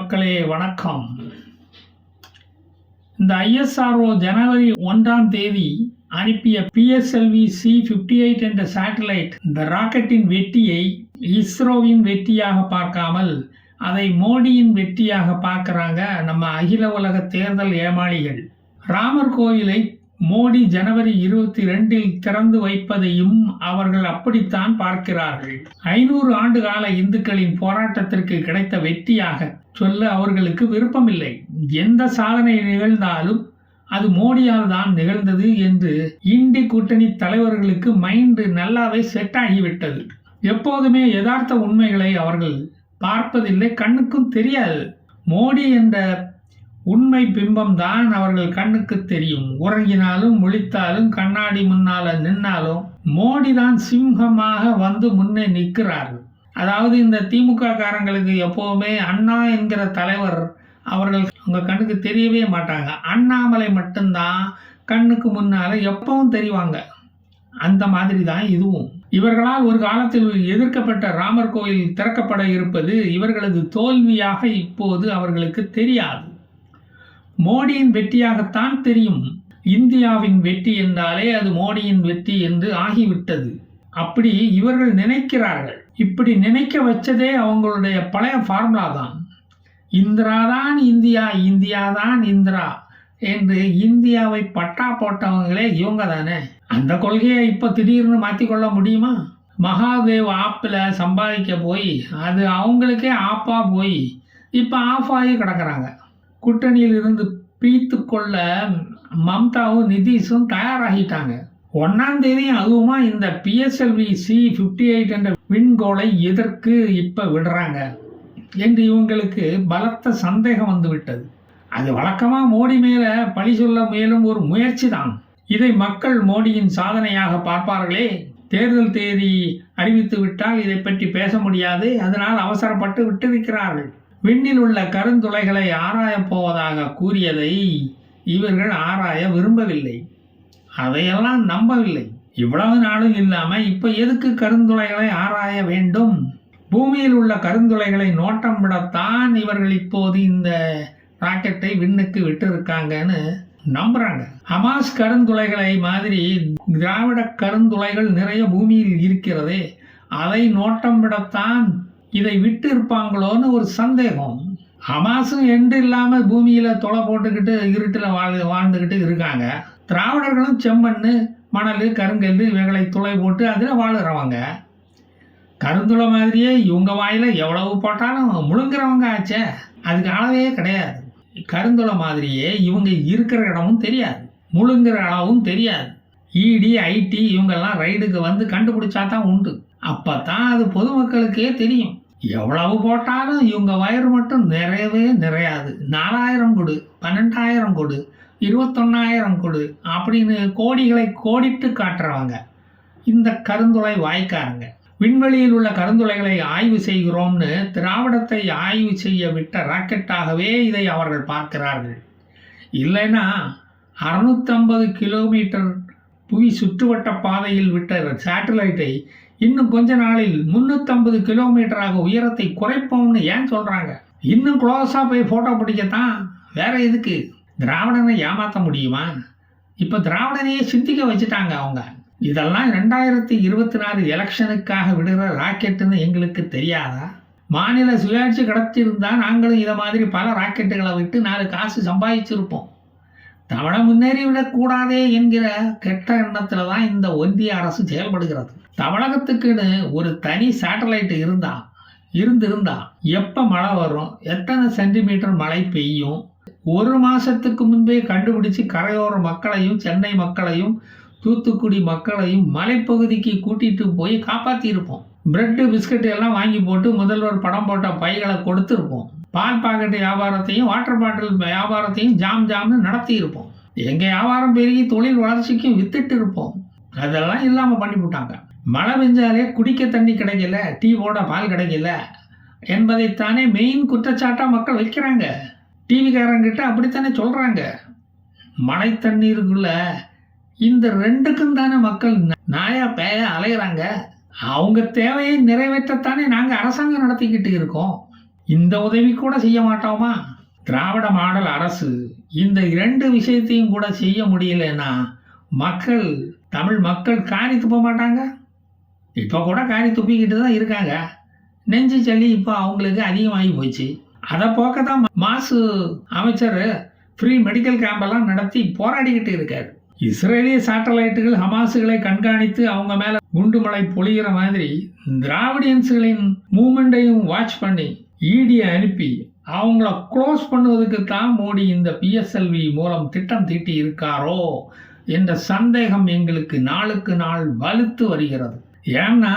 மக்களே வணக்கம். இந்த ISRO ஜனவரி 1ஆம் தேதி அனுப்பிய PSLV C-58 என்ற சேட்டலைட் இந்த ராக்கெட்டின் வெற்றியை இஸ்ரோவின் வெற்றியாக பார்க்காமல் அதை மோடியின் வெற்றியாக பார்க்கறாங்க நம்ம அகில உலக தேர்தல் ஏமாளிகள். ராமர் கோவிலை மோடி ஜனவரி 22இல் திறந்து வைப்பதையும் அவர்கள் அப்படித்தான் பார்க்கிறார்கள். 500 ஆண்டு கால இந்துக்களின் போராட்டத்திற்கு கிடைத்த வெற்றியாக சொல்ல அவர்களுக்கு விருப்பமில்லை. எந்த சாதனை நிகழ்ந்தாலும் அது மோடியால் தான் நிகழ்ந்தது என்று இந்தி கூட்டணி தலைவர்களுக்கு மைண்டு நல்லாவே செட் ஆகிவிட்டது. எப்போதுமே யதார்த்த உண்மைகளை அவர்கள் பார்ப்பதில்லை, கண்ணுக்கும் தெரியாது. மோடி என்ற உண்மை பிம்பம் தான் அவர்கள் கண்ணுக்கு தெரியும். உறங்கினாலும் முழித்தாலும் கண்ணாடி முன்னால நின்னாலும் மோடி தான் சிம்ஹமாக வந்து முன்னே நிற்கிறார்கள். அதாவது இந்த திமுக காரங்களுக்கு எப்போவுமே அண்ணா என்கிற தலைவர் அவர்கள் உங்க கண்ணுக்கு தெரியவே மாட்டாங்க. அண்ணாமலை மட்டும்தான் கண்ணுக்கு முன்னால எப்பவும் தெரிவாங்க. அந்த மாதிரி தான் இதுவும். இவர்களால் ஒரு காலத்தில் எதிர்க்கப்பட்ட ராமர் கோயில் திறக்கப்பட இருப்பது இவர்களது தோல்வியாக இப்போது அவர்களுக்கு தெரியாது. மோடியின் வெற்றியாகத்தான் தெரியும். இந்தியாவின் வெற்றி என்றாலே அது மோடியின் வெற்றி என்று ஆகிவிட்டது. அப்படி இவர்கள் நினைக்கிறார்கள். இப்படி நினைக்க வச்சதே அவங்களுடைய பழைய ஃபார்முலா தான். இந்திரா தான் இந்தியா, இந்தியா தான் இந்திரா என்று இந்தியாவை பட்டா போட்டவங்களே இவங்க தானே. அந்த கொள்கையை இப்போ திடீர்னு மாற்றிக்கொள்ள முடியுமா? மகாதேவ் ஆப்பில் சம்பாதிக்க போய் அது அவங்களுக்கே ஆப்பா போய் இப்போ ஆஃப் ஆகி கிடக்கிறாங்க. கூட்டணியில் இருந்து பிரித்து கொள்ள மம்தாவும் நிதிஷும் தயாராகிட்டாங்க. 1ஆம் தேதி அதுவுமா இந்த PSLV C-58 என்ற விண்கோளை எதற்கு இப்ப விடுறாங்க என்று இவங்களுக்கு பலத்த சந்தேகம் வந்து விட்டது. அது வழக்கமா மோடி மேல பழி சொல்ல மேலும் ஒரு முயற்சி தான். இதை மக்கள் மோடியின் சாதனையாக பார்ப்பார்களே. தேர்தல் தேதி அறிவித்து விட்டால் இதை பற்றி பேச முடியாது, அதனால் அவசரப்பட்டு விட்டிருக்கிறார்கள். விண்ணில் உள்ள கருந்துளைகளை ஆராயப் போவதாக கூறியதை இவர்கள் ஆராய விரும்பவில்லை. அதையெல்லாம் நம்பவில்லை. இவ்வளவு நாளும் இல்லாம இப்ப எதுக்கு கருந்துளைகளை ஆராய வேண்டும்? பூமியில் உள்ள கருந்துளைகளை நோட்டம் விடத்தான் இவர்கள் இப்போது இந்த ராக்கெட்டை விண்ணுக்கு விட்டிருக்காங்கன்னு நம்புறாங்க. ஹமாஸ் கருந்துளைகளை மாதிரி திராவிட கருந்துளைகள் நிறைய பூமியில் இருக்கிறதே, அதை நோட்டம் விடத்தான் இதை விட்டு இருப்பாங்களோன்னு ஒரு சந்தேகம். ஹமாஸும் எண்டு இல்லாம பூமியில தொலை போட்டுக்கிட்டு இருட்டுல வாழ்ந்துகிட்டு இருக்காங்க. திராவிடர்களும் செம்மண்ணு, மணல், கருங்கல் இவைகளை துளை போட்டு அதில் வாழுறவங்க. கருந்துளை மாதிரியே இவங்க வாயில எவ்வளவு போட்டாலும் முழுங்குறவங்க ஆச்சே, அதுக்கு அளவே கிடையாது. கருந்துளை மாதிரியே இவங்க இருக்கிற இடமும் தெரியாது, முழுங்குற அளவும் தெரியாது. ED IT இவங்கெல்லாம் ரைடுக்கு வந்து கண்டுபிடிச்சா தான் உண்டு. அப்பதான் அது பொதுமக்களுக்கே தெரியும். எவ்வளவு போட்டாலும் இவங்க வயிறு மட்டும் நிறையவே நிறையாது. 4000 கொடு, 12000 கொடு, 21000 கொடு அப்படின்னு கோடிகளை கோடிட்டு காட்டுறவங்க இந்த கருந்துளை வாய்க்காரங்க. விண்வெளியில் உள்ள கருந்துளைகளை ஆய்வு செய்கிறோம்னு திராவிடத்தை ஆய்வு செய்ய விட்ட ராக்கெட்டாகவே இதை அவர்கள் பார்க்கிறார்கள். இல்லைன்னா 650 கிலோமீட்டர் புவி சுற்றுவட்ட பாதையில் விட்ட சேட்டலைட்டை இன்னும் கொஞ்ச நாளில் 350 கிலோமீட்டராக உயரத்தை குறைப்போம்னு ஏன் சொல்றாங்க? இன்னும் க்ளோஸா போய் போட்டோ பிடிக்கத்தான், வேற எதுக்கு? திராவிடனை ஏமாற்ற முடியுமா? இப்ப திராவிடனையே சிந்திக்க வச்சுட்டாங்க அவங்க. இதெல்லாம் 2024 எலெக்ஷனுக்காக விடுற ராக்கெட்டுன்னு எங்களுக்கு தெரியாதா? மாநில சுயாட்சி கிடைச்சிருந்தா நாங்களும் இதை மாதிரி பல ராக்கெட்டுகளை விட்டு 4 காசு சம்பாதிச்சிருப்போம். தமிழை முன்னேறி விடக்கூடாதே என்கிற கெட்ட எண்ணத்துல தான் இந்த ஒன்றிய அரசு செயல்படுகிறது. தமிழகத்துக்குன்னு ஒரு தனி சேட்டலைட் இருந்திருந்தா எப்ப மழை வரும், எத்தனை சென்டிமீட்டர் மழை பெய்யும், 1 மாசத்துக்கு முன்பே கண்டுபிடிச்சு கரையோர மக்களையும் சென்னை மக்களையும் தூத்துக்குடி மக்களையும் மலைப்பகுதிக்கு கூட்டிட்டு போய் காப்பாத்தி இருப்போம். பிரெட்டு பிஸ்கட் எல்லாம் வாங்கி போட்டு முதல்வர் படம் போட்ட பைகளை கொடுத்துருப்போம். பால் பாக்கெட் வியாபாரத்தையும் வாட்டர் பாட்டில் வியாபாரத்தையும் ஜாம்னு நடத்தி இருப்போம். எங்க வியாபாரம் பெருகி தொழில் வளர்ச்சிக்கும் வித்துட்டு இருப்போம். அதெல்லாம் இல்லாம பண்ணிவிட்டாங்க. மழை பெஞ்சாலே குடிக்க தண்ணி கிடைக்கல, டீ போட பால் கிடைக்கல என்பதைத்தானே மெயின் குற்றச்சாட்டா மக்கள் வைக்கிறாங்க. டிவிக்காரங்கிட்ட அப்படித்தானே சொல்றாங்க. மழை தண்ணீருக்குள்ள இந்த 2க்கும் தானே மக்கள் நாயா பேயா அலைகிறாங்க. அவங்க தேவையை நிறைவேற்றத்தானே நாங்கள் அரசாங்கம் நடத்திக்கிட்டு இருக்கோம். இந்த உதவி கூட செய்ய மாட்டோமா? திராவிட மாடல் அரசு இந்த 2 விஷயத்தையும் கூட செய்ய முடியலன்னா மக்கள், தமிழ் மக்கள் காரி துப்ப மாட்டாங்க? இப்போ கூட காரி துப்பிக்கிட்டு தான் இருக்காங்க. நெஞ்சு சளி இப்போ அவங்களுக்கு அதிகமாகி போச்சு. அதை போக்க தான் மாசு அமைச்சர் ஃப்ரீ மெடிக்கல் கேம்பெல்லாம் நடத்தி போராடிக்கிட்டு இருக்காரு. இஸ்ரேலிய சேட்டலைட்டுகள் ஹமாஸுகளை கண்காணித்து அவங்க மேல குண்டுமலை பொழிகிற மாதிரி திராவிடியன்ஸுகளின் மூமெண்டையும் வாட்ச் பண்ணி ஈடியை அனுப்பி அவங்கள க்ளோஸ் பண்ணுவதற்கு தான் மோடி இந்த பிஎஸ்எல்வி மூலம் திட்டம் தீட்டி இருக்காரோ என்ற சந்தேகம் எங்களுக்கு நாளுக்கு நாள் வலுத்து வருகிறது. ஏன்னா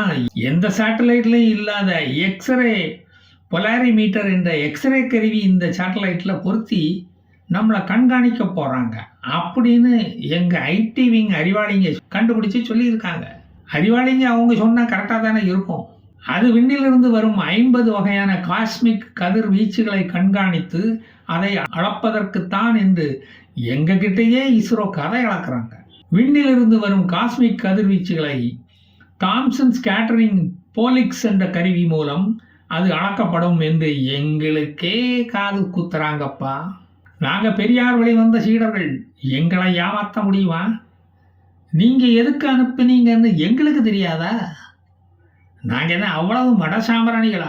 எந்த சேட்டலைட்லையும் இல்லாத எக்ஸ்ரே பொலாரிமீட்டர் என்ற எக்ஸ்ரே கருவி இந்த சேட்டலைட்ல பொருத்தி நம்மளை கண்காணிக்க போறாங்க அப்படின்னு எங்க ஐடி விங் அறிவாளிங்க கண்டுபிடிச்சு சொல்லியிருக்காங்க. அறிவாளிங்க அவங்க சொன்னா கரெக்டாக தானே இருக்கும். அது விண்ணிலிருந்து வரும் 50 வகையான காஸ்மிக் கதிர் வீச்சுகளை கண்காணித்து அதை அளப்பதற்குத்தான் என்று எங்க கிட்டேயே இஸ்ரோ கதை அளக்குறாங்க. விண்ணிலிருந்து வரும் காஸ்மிக் கதிர்வீச்சுகளை தாம்சன் ஸ்கேட்டரிங் போலிக்ஸ் என்ற கருவி மூலம் அது அளக்கப்படும் என்று எங்களுக்கே காது குத்துறாங்கப்பா. நாங்க பெரியார் வழி வந்த சீடர்கள், எங்களை ஏமாற்ற முடியுமா? நீங்க எதுக்கு அனுப்புனீங்கன்னு எங்களுக்கு தெரியாதா? நாங்க என்ன அவ்வளவு மடசாம்பிராணிகளா?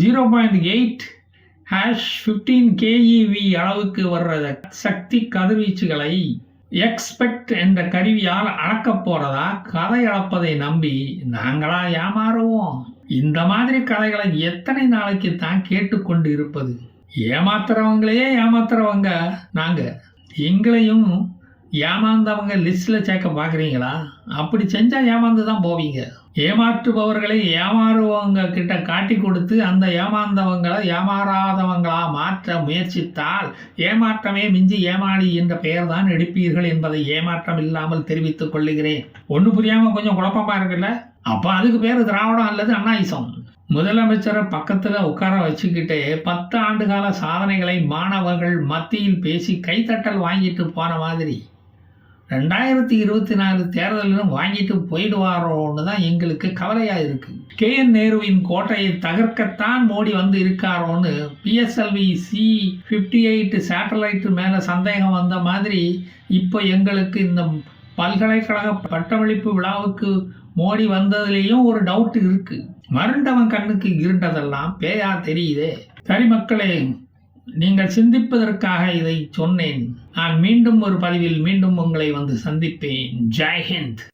0.8 15 keV அளவுக்கு வர்ற சக்தி கதிர்வீச்சுகளை எக்ஸ்பெக்ட் என்ற கருவியால் அளக்க போறதா கதை அளப்பதை நம்பி நாங்களா ஏமாறுவோம்? இந்த மாதிரி கதைகளை எத்தனை நாளைக்கு தான் கேட்டுக்கொண்டு இருப்பது? ஏமாத்துறவங்களையே ஏமாத்துறவங்க நாங்க, எங்களையும் ஏமாந்தவங்க லிஸ்ட்ல சேர்க்க பார்க்குறீங்களா? அப்படி செஞ்சா ஏமாந்து தான் போவீங்க. ஏமாற்றுபவர்களை ஏமாறுவவங்க கிட்ட காட்டி கொடுத்து அந்த ஏமாந்தவங்களை ஏமாறாதவங்களா மாற்ற முயற்சித்தால் ஏமாற்றமே மிஞ்சி ஏமாளி என்ற பெயர் தான் எடுப்பீர்கள் என்பதை ஏமாற்றம் இல்லாமல் தெரிவித்துக் கொள்ளுகிறேன். ஒண்ணு புரியாம கொஞ்சம் குழப்பமா இருக்குல்ல? அப்ப அதுக்கு பேரு திராவிடம் அல்லது அண்ணாயிசம். முதலமைச்சரை பக்கத்துல உட்கார வச்சுக்கிட்டே 10 ஆண்டுகால சாதனைகளை மாணவர்கள் மத்தியில் பேசி கைத்தட்டல் வாங்கிட்டு போன மாதிரி 2024 தேர்தலிலும் வாங்கிட்டு போயிடுவாரோன்னு தான் எங்களுக்கு கவலையா இருக்கு. KN நேருவின் கோட்டையை தகர்க்கத்தான் மோடி வந்து இருக்காரோன்னு PSLV C-58 சேட்டலைட் மேல சந்தேகம் வந்த மாதிரி இப்போ எங்களுக்கு இந்த பல்கலைக்கழக பட்டமளிப்பு விழாவுக்கு மோடி வந்ததுலேயும் ஒரு டவுட் இருக்கு. மருண்டவன் கண்ணுக்கு இருண்டதெல்லாம் பேயா தெரியுதே. சரி மக்களே, நீங்கள் சிந்திப்பதற்காக இதை சொன்னேன். நான் மீண்டும் ஒரு பதிவில் மீண்டும் உங்களை வந்து சந்திப்பேன். ஜெய் ஹிந்த்.